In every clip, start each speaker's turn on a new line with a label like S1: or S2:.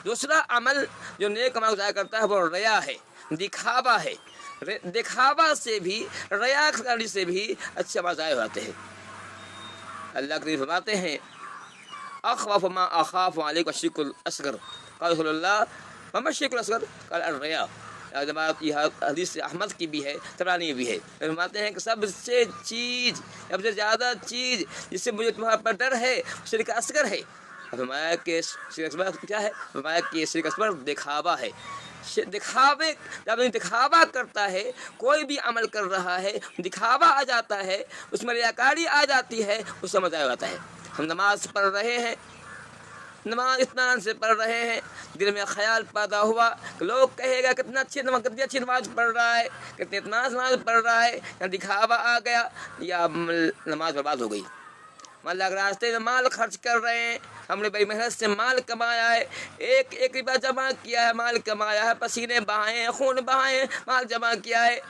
S1: دوسرا عمل جو نیک عمل ضائع کرتا ہے وہ ریا ہے، دکھاوا ہے۔ دکھاوا سے بھی، ریا کرنے سے بھی اچھے عمل ضائع ہوتے ہیں۔ اللہ کے نبی فرماتے ہیں اخوف ما اخاف علیکم الشرک الاصغر، قال رسول اللہ وما الشرک الاصغر قال الریا۔ یہ حدیث احمد کی بھی ہے، طبرانی بھی ہے۔ فرماتے ہیں کہ سب سے زیادہ چیز جس سے مجھے تمہارا پر ڈر ہے شرک اصغر ہے۔ فرمایا کہ شرک اصغر کیا ہے؟ فرمایا کہ شرک اصغر دکھاوا ہے۔ دکھاوے، جب دکھاوا کرتا ہے، کوئی بھی عمل کر رہا ہے دکھاوا آ جاتا ہے، اس میں ریاکاری آ جاتی ہے، اس سے مزہ آتا ہے۔ ہم نماز پڑھ رہے ہیں، نماز اطمینان سے پڑھ رہے ہیں، دل میں خیال پیدا ہوا کہ لوگ کہے گا کتنی اچھی نماز پڑھ رہا ہے، کتنی اطمینان سے نماز پڑھ رہا ہے، یا دکھاوا آ گیا یا نماز برباد ہو گئی۔ اللہ کے راستے میں مال خرچ کر رہے ہیں، ہم نے بڑی محنت سے مال کمایا ہے، ایک روپیہ جمع کیا ہے، مال کمایا ہے، پسینے بہائے ہیں، خون بہائے ہیں، مال جمع کیا ہے،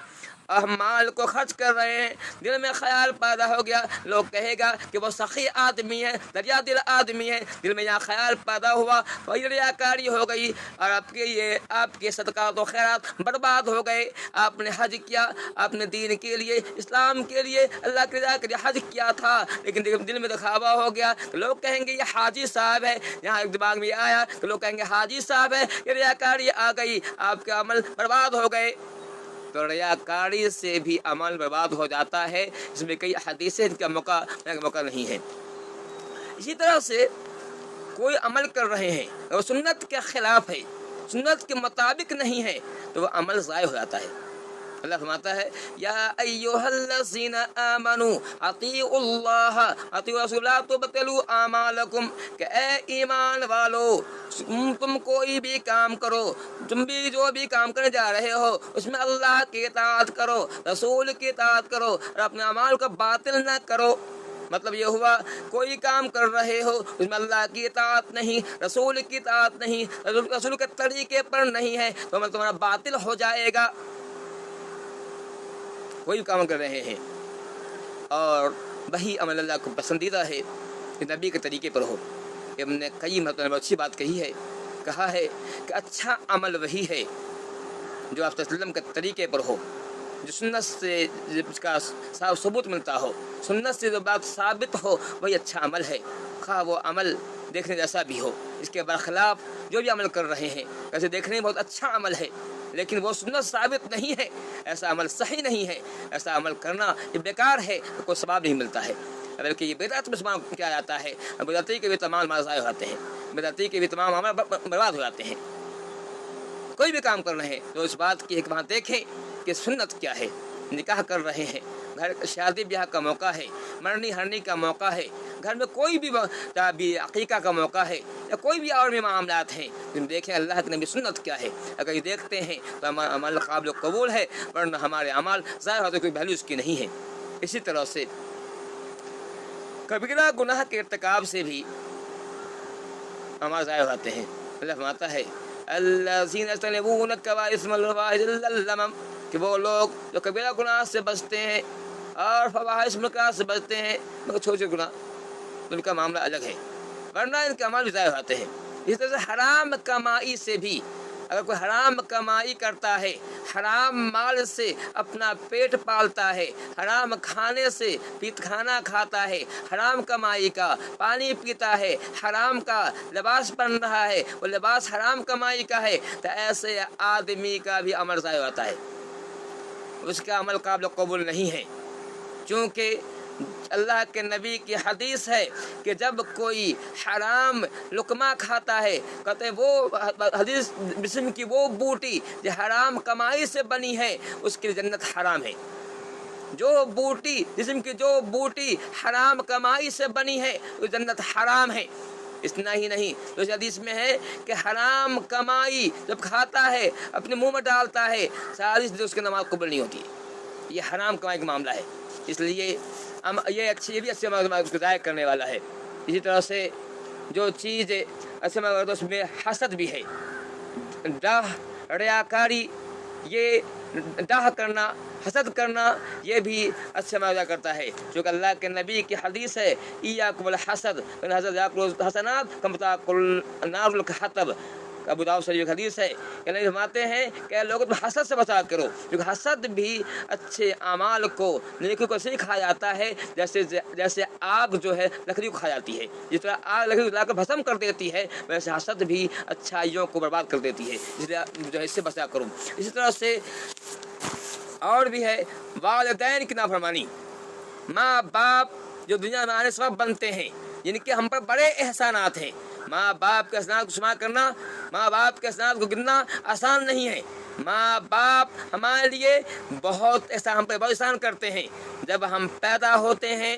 S1: ہم مال کو خرچ کر رہے ہیں، دل میں خیال پیدا ہو گیا، لوگ کہے گا کہ وہ سخی آدمی ہے، دریا دل آدمی ہے، دل میں یہاں خیال پیدا ہوا، وہی ریاکاری ہو گئی، اور آپ کے صدقات و خیرات برباد ہو گئے۔ آپ نے حج کیا، آپ نے دین کے لیے، اسلام کے لیے، اللہ کی رضا کے لیے حج کیا تھا، لیکن دل میں دکھاوا ہو گیا تو لوگ کہیں گے یہ حاجی صاحب ہے، یہاں ایک دماغ میں آیا تو لوگ کہیں گے حاجی صاحب ہے، یہ ریاکاری آ گئی، آپ کے عمل برباد ہو گئے۔ تو ریاکاری سے بھی عمل برباد ہو جاتا ہے، اس میں کئی حدیثیں ان کا موقع نہیں ہے۔ اسی طرح سے کوئی عمل کر رہے ہیں اور سنت کے خلاف ہے، سنت کے مطابق نہیں ہے، تو وہ عمل ضائع ہو جاتا ہے۔ اللہ فرماتا ہے یا ایھا الذین آمنوا اطیعوا اللہ اطیعوا رسول لا تبطلوا اعمالکم، کہ اے ایمان والو تم کوئی بھی کام کرو، تم بھی جو بھی کام کرنے جا رہے ہو اس میں اللہ کی اطاعت کرو، رسول کی اطاعت کرو، اور اپنے اعمال کو باطل نہ کرو۔ مطلب یہ ہوا کوئی کام کر رہے ہو اس میں اللہ کی اطاعت نہیں، رسول کی اطاعت نہیں، رسول کے طریقے پر نہیں ہے، تو عمل تمہارا باطل ہو جائے گا۔ کوئی کام کر رہے ہیں اور وہی عمل اللہ کو پسندیدہ ہے کہ نبی کے طریقے پر ہو۔ ابن قیم نے اچھی بات کہا ہے کہ اچھا عمل وہی ہے جو آپ صلی اللہ علیہ وسلم کے طریقے پر ہو، جو سنت سے اس کا صاف ثبوت ملتا ہو، سنت سے جو بات ثابت ہو، وہی اچھا عمل ہے، خواہ وہ عمل دیکھنے جیسا بھی ہو۔ اس کے برخلاف جو بھی عمل کر رہے ہیں، ویسے دیکھنے میں بہت اچھا عمل ہے لیکن وہ سنت ثابت نہیں ہے، ایسا عمل صحیح نہیں ہے، ایسا عمل کرنا یہ بیکار ہے، کوئی ثواب نہیں ملتا ہے، بلکہ یہ بدعت میں شمار کیا جاتا ہے، بدعتی کے بھی تمام عمل ضائع ہوتے ہیں، بدعتی کے بھی تمام عمل برباد ہو جاتے ہیں۔ کوئی بھی کام کر رہے ہیں تو اس بات کی ایک بات دیکھیں کہ سنت کیا ہے۔ نکاح کر رہے ہیں، گھر شادی بیاہ کا موقع ہے، مرنی ہرنی کا موقع ہے، گھر میں کوئی بھی عقیقہ کا موقع ہے یا کوئی بھی اور بھی معاملات ہیں، تم دیکھیں اللہ کے نبی سنت کیا ہے۔ اگر یہ دیکھتے ہیں تو ہمارا عمل قابل قبول ہے، ورنہ ہمارے اعمال ضائع ہوتے کوئی ویلیو اس کی نہیں ہے۔ اسی طرح سے کبیرہ گناہ کے ارتکاب سے بھی اعمال ضائع ہوتے ہیں۔ اللہ فرماتا ہے الذین یجتنبون کبائر الاسم والفواحش الا اللمم، کہ وہ لوگ جو کبیرہ گناہ سے بچتے ہیں اور فواحش منکرات سے بچتے ہیں، مگر چھوٹے گناہ ان کا معاملہ الگ ہے، ورنہ ان کے اعمال بھی ضائع ہوتے ہیں۔ اس طرح سے حرام کمائی سے بھی، اگر کوئی حرام کمائی کرتا ہے، حرام مال سے اپنا پیٹ پالتا ہے، حرام کھانے سے کھانا کھاتا ہے، حرام کمائی کا پانی پیتا ہے، حرام کا لباس پہن رہا ہے، وہ لباس حرام کمائی کا ہے، تو ایسے آدمی کا بھی عمل ضائع ہوتا ہے، اس کا عمل قابل قبول نہیں ہے۔ چونکہ اللہ کے نبی کی حدیث ہے کہ جب کوئی حرام لقمہ کھاتا ہے، کہتے ہیں وہ حدیث جسم کی وہ بوٹی جو حرام کمائی سے بنی ہے اس کی جنت حرام ہے۔ جو بوٹی جسم کی جو بوٹی حرام کمائی سے بنی ہے وہ جنت حرام ہے۔ اتنا ہی نہیں، تو اس حدیث میں ہے کہ حرام کمائی جب کھاتا ہے اپنے منہ میں ڈالتا ہے ساری اس کی نماز قبول نہیں ہوتی ہے۔ یہ حرام کمائی کا معاملہ ہے، اس لیے یہ بھی اچھے اس کو ضائع کرنے والا ہے۔ اسی طرح سے جو چیز اچھے اس میں حسد بھی ہے، ڈاہ ریاکاری، یہ ڈاہ کرنا، حسد کرنا، یہ بھی اچھے مزہ کرتا ہے، جو کہ اللہ کے نبی کی حدیث ہے ایاکم الحسد فإن الحسد یأکل الحسنات کما تأکل النار الحطب، ابو داؤد شریف حدیث ہے کہ نبی فرماتے ہیں کہ لوگوں کو حسد سے بچا کرو، کیونکہ حسد بھی اچھے اعمال کو، نیکی کو ایسے کھا جاتا ہے جیسے آگ جو ہے لکڑی کو کھا جاتی ہے، جس طرح آگ لکڑی کو لا کر بھسم کر دیتی ہے، ویسے حسد بھی اچھائیوں کو برباد کر دیتی ہے، اس لیے جو ہے اس سے بچا کرو۔ اسی طرح سے اور بھی ہے والدین کی نافرمانی، ماں باپ جو دنیا میں آنے سبب بنتے ہیں، جن کے ہم پر بڑے احسانات ہیں، ماں باپ کے احسانات کو شمار کرنا، ماں باپ کے احسانات کو گننا آسان نہیں ہے۔ ماں باپ ہمارے لیے بہت احسان، ہم پہ بہت احسان کرتے ہیں۔ جب ہم پیدا ہوتے ہیں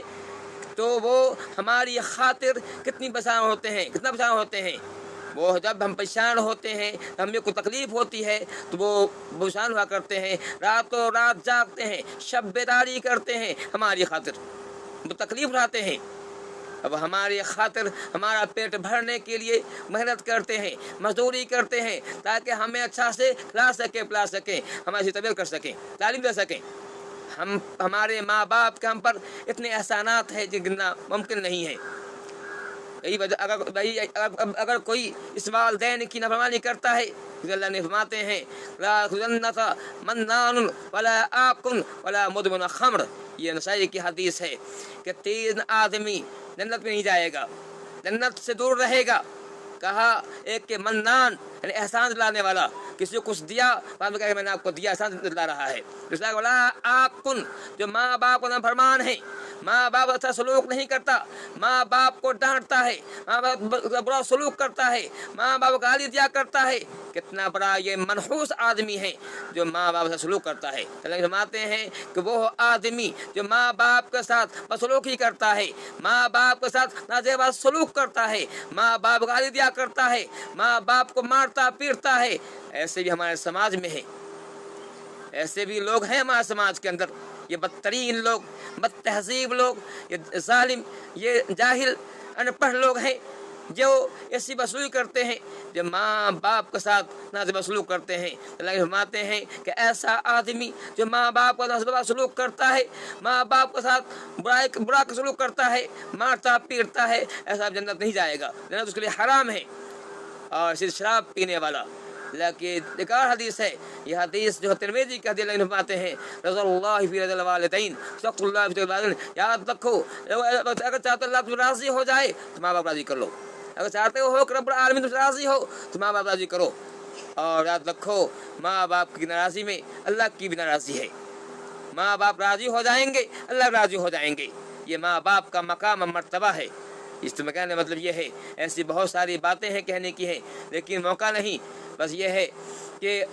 S1: تو وہ ہماری خاطر کتنا پریشان ہوتے ہیں۔ وہ جب ہم پریشان ہوتے ہیں، ہمیں کوئی تکلیف ہوتی ہے تو وہ پریشان ہوا کرتے ہیں، راتوں رات جاگتے ہیں، شب بیداری کرتے ہیں ہماری خاطر، وہ تکلیف اٹھاتے ہیں۔ اب ہماری خاطر ہمارا پیٹ بھرنے کے لیے محنت کرتے ہیں، مزدوری کرتے ہیں، تاکہ ہمیں اچھا سے کھلا سکیں، ہماری طبیعت کر سکیں، تعلیم دے سکیں۔ ہمارے ماں باپ کے ہم پر اتنے احسانات ہیں جو گننا ممکن نہیں ہے۔ اگر کوئی اس والدین کی نافرمانی کرتا ہے، اللہ نے فرماتے ہیں لا جنت منان ولا آکن ولا مدمن خمر، یہ نسائی کی حدیث ہے کہ 3 آدمی جنت میں نہیں جائے گا، جنت سے دور رہے گا۔ کہا ایک کہ منان یعنی احسان دلانے والا، کسی کو کچھ دیا بعد میں کہا کہ میں نے آپ کو دیا، احسان دلا رہا ہے۔ دوسرا ولا آکن جو ماں باپ کو نافرمان ہے، ماں باپ اچھا سلوک نہیں کرتا، ماں باپ کو ڈانٹتا ہے، ماں باپ برا سلوک کرتا ہے، ماں باپ کو گالی دیا کرتا ہے، کتنا بڑا یہ منحوس آدمی ہے جو ماں باپ سے سلوک کرتا ہے۔ اللہ فرماتے ہیں کہ وہ آدمی جو ماں باپ کے ساتھ بدسلوکی کرتا ہے، ماں باپ کے ساتھ ناجائز سلوک کرتا ہے، ماں باپ کو گالی دیا کرتا ہے، ماں باپ کو مارتا پیٹتا ہے، ایسے بھی ہمارے سماج میں ہے، ایسے بھی لوگ ہیں ہمارے سماج کے اندر، یہ بدترین لوگ، بد تہذیب لوگ، یہ ظالم، یہ جاہل ان پڑھ لوگ ہیں جو ایسی بسلوک کرتے ہیں، جو ماں باپ کے ساتھ ناجائز سلوک کرتے ہیں۔ اللہ فرماتے ہیں کہ ایسا آدمی جو ماں باپ کا ناجائز سلوک کرتا ہے، ماں باپ کے ساتھ برا سلوک کرتا ہے، مارتا پیٹتا ہے، ایسا جنت نہیں جائے گا، جنت اس کے لیے حرام ہے۔ اور صرف شراب پینے والا، لیکن ایک اور حدیث ہے، یہ حدیث جو ترمذی کی حدیث فرماتے ہیں رضی اللہ فی رضی الوالدین سخت اللہ فی الوالدین، یاد رکھو اگر چاہتے اللہ تم راضی ہو جائے تو ماں باپ راضی کر لو، اگر چاہتے ہو کہ رب العالمین تم سے راضی ہو تو ماں باپ راضی کرو، اور یاد رکھو ماں باپ کی ناراضی میں اللہ کی بھی ناراضی ہے۔ ماں باپ راضی ہو جائیں گے، اللہ راضی ہو جائیں گے، یہ ماں باپ کا مقام و مرتبہ ہے۔ اس میں کہنے مطلب یہ ہے، ایسی بہت ساری باتیں ہیں کہنے کی ہیں لیکن موقع نہیں، بس یہ ہے کہ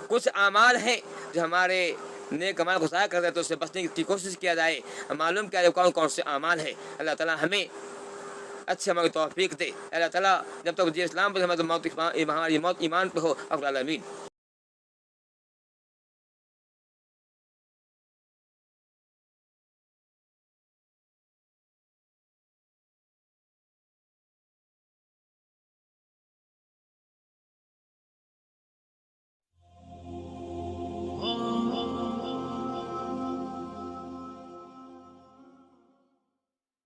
S1: کچھ اعمال ہیں جو ہمارے نیک اعمال کو ضائع کر دیتے، تو اس سے بچنے کی کوشش کیا جائے، معلوم کیا جائے کون کون سے اعمال ہیں۔ اللہ تعالیٰ ہمیں اچھے ہماری توفیق دے۔ اللہ تعالیٰ جب تک جی اسلام پر ہماری موت ایمان پہ ہو، اب العالمین۔